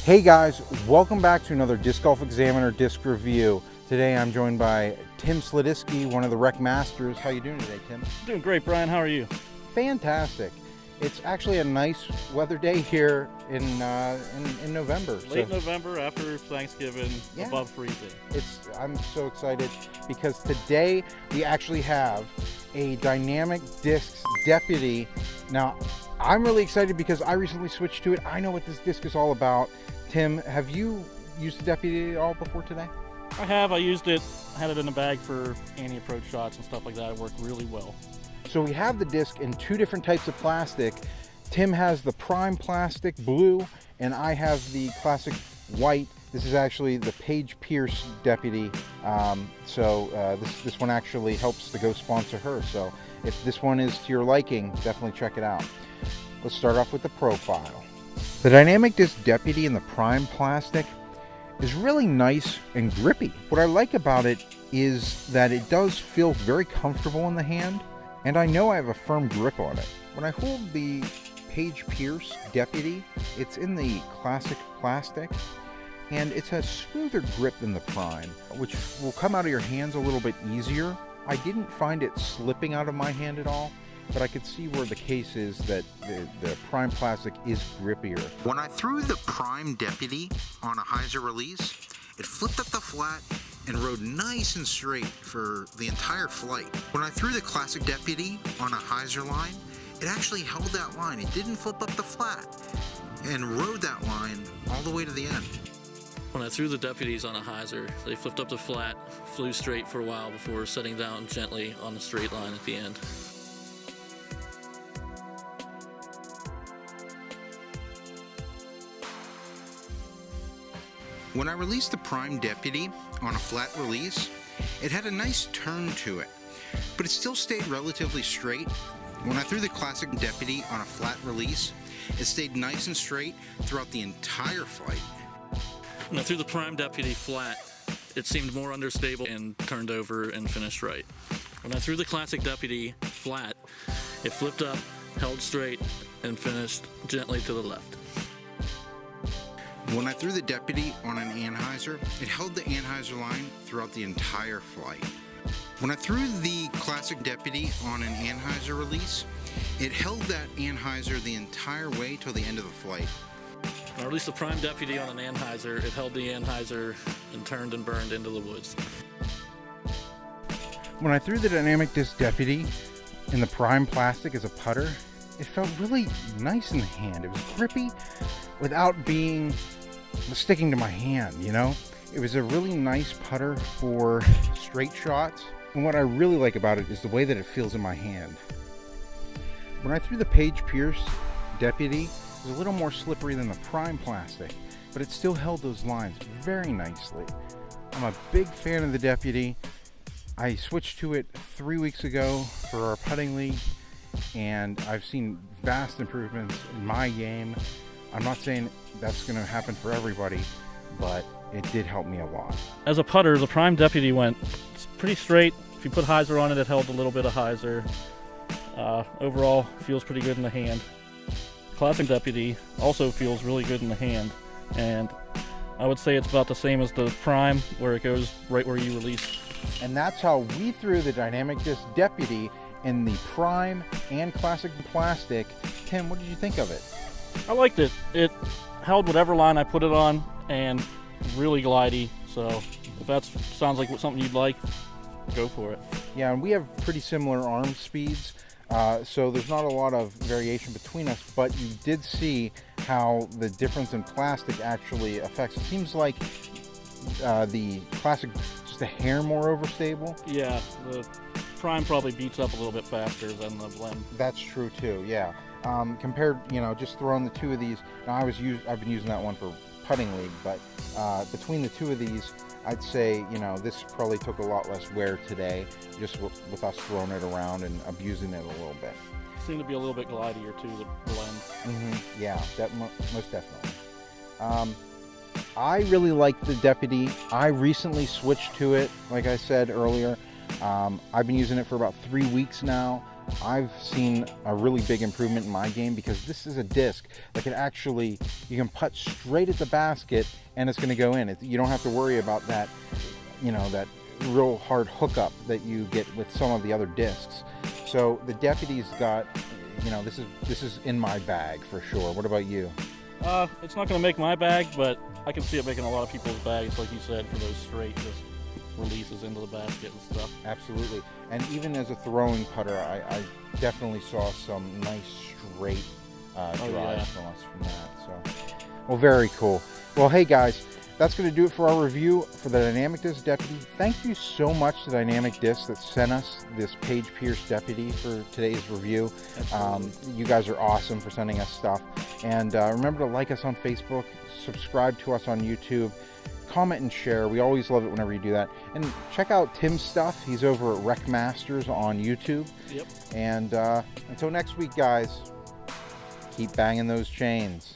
Hey guys, welcome back to another Disc Golf Examiner disc review. Today I'm joined by Tim Sladisky, one of the Rec Masters. How you doing today, Tim? Doing great, Brian. How are you? Fantastic. It's actually a nice weather day here in November. Late November after Thanksgiving, yeah, above freezing. I'm so excited because today we actually have a Dynamic Discs Deputy. Now, I'm really excited because I recently switched to it. I know what this disc is all about. Tim, have you used the Deputy at all before today? I have. I used it. I had it in a bag for anti-approach shots and stuff like that. It worked really well. So we have the disc in two different types of plastic. Tim has the Prime plastic blue, and I have the classic white. This is actually the Paige Pierce Deputy. This one actually helps to go sponsor her. So if this one is to your liking, definitely check it out. Let's start off with the profile. The Dynamic Disc Deputy in the Prime plastic is really nice and grippy. What I like about it is that it does feel very comfortable in the hand, and I know I have a firm grip on it. When I hold the Paige Pierce Deputy, it's in the classic plastic, and it's a smoother grip than the Prime, which will come out of your hands a little bit easier. I didn't find it slipping out of my hand at all, but I could see where the case is that the Prime plastic is grippier. When I threw the Prime Deputy on a hyzer release, it flipped up the flat and rode nice and straight for the entire flight. When I threw the Classic Deputy on a hyzer line, it actually held that line. It didn't flip up the flat and rode that line all the way to the end. When I threw the Deputies on a hyzer, they flipped up the flat, flew straight for a while before setting down gently on the straight line at the end. When I released the Prime Deputy on a flat release, it had a nice turn to it, but it still stayed relatively straight. When I threw the Classic Deputy on a flat release, it stayed nice and straight throughout the entire flight. When I threw the Prime Deputy flat, it seemed more understable and turned over and finished right. When I threw the Classic Deputy flat, it flipped up, held straight, and finished gently to the left. When I threw the Deputy on an anhyzer, it held the anhyzer line throughout the entire flight. When I threw the Classic Deputy on an anhyzer release, it held that anhyzer the entire way till the end of the flight. When I released the Prime Deputy on an anhyzer, it held the anhyzer and turned and burned into the woods. When I threw the Dynamic Disc Deputy in the Prime plastic as a putter, it felt really nice in the hand. It was grippy without being sticking to my hand, you know? It was a really nice putter for straight shots, and what I really like about it is the way that it feels in my hand. When I threw the Paige Pierce Deputy, it was a little more slippery than the Prime plastic, but it still held those lines very nicely. I'm a big fan of the Deputy. I switched to it 3 weeks ago for our putting league, and I've seen vast improvements in my game. I'm not saying that's going to happen for everybody, but it did help me a lot. As a putter, the Prime Deputy went pretty straight. If you put hyzer on it, it held a little bit of hyzer. Overall, feels pretty good in the hand. Classic Deputy also feels really good in the hand, and I would say it's about the same as the Prime, where it goes right where you release. And that's how we threw the Dynamic Disc Deputy in the Prime and Classic plastic. Tim, what did you think of it? I liked it. It held whatever line I put it on, and really glidey. So if that sounds like something you'd like, go for it. Yeah, and we have pretty similar arm speeds, so there's not a lot of variation between us, but you did see how the difference in plastic actually affects. It seems like the Classic just a hair more overstable. Yeah, the Prime probably beats up a little bit faster than the blend. That's true too, yeah. Compared, just throwing the two of these, now I've been using that one for putting league, but between the two of these, I'd say, this probably took a lot less wear today, just with us throwing it around and abusing it a little bit. Seemed to be a little bit glidier too, the blend. Yeah, most definitely. I really like the Deputy. I recently switched to it, like I said earlier. I've been using it for about 3 weeks now. I've seen a really big improvement in my game because this is a disc that can actually, you can putt straight at the basket and it's going to go in. You don't have to worry about that, that real hard hookup that you get with some of the other discs. So the Deputy's got, this is in my bag for sure. What about you? It's not going to make my bag, but I can see it making a lot of people's bags, like you said, for those straight just releases into the basket and stuff. Absolutely. And even as a throwing putter, I definitely saw some nice straight drives from us from that. So, well, very cool. Well, hey guys, that's going to do it for our review for the Dynamic Disc Deputy. Thank you so much to Dynamic Disc that sent us this Page Pierce Deputy for today's review. You guys are awesome for sending us stuff. And remember to like us on Facebook, subscribe to us on YouTube, comment and share. We always love it whenever you do that. And check out Tim's stuff. He's over at Rec Masters on YouTube. Yep. And until next week, guys, keep banging those chains.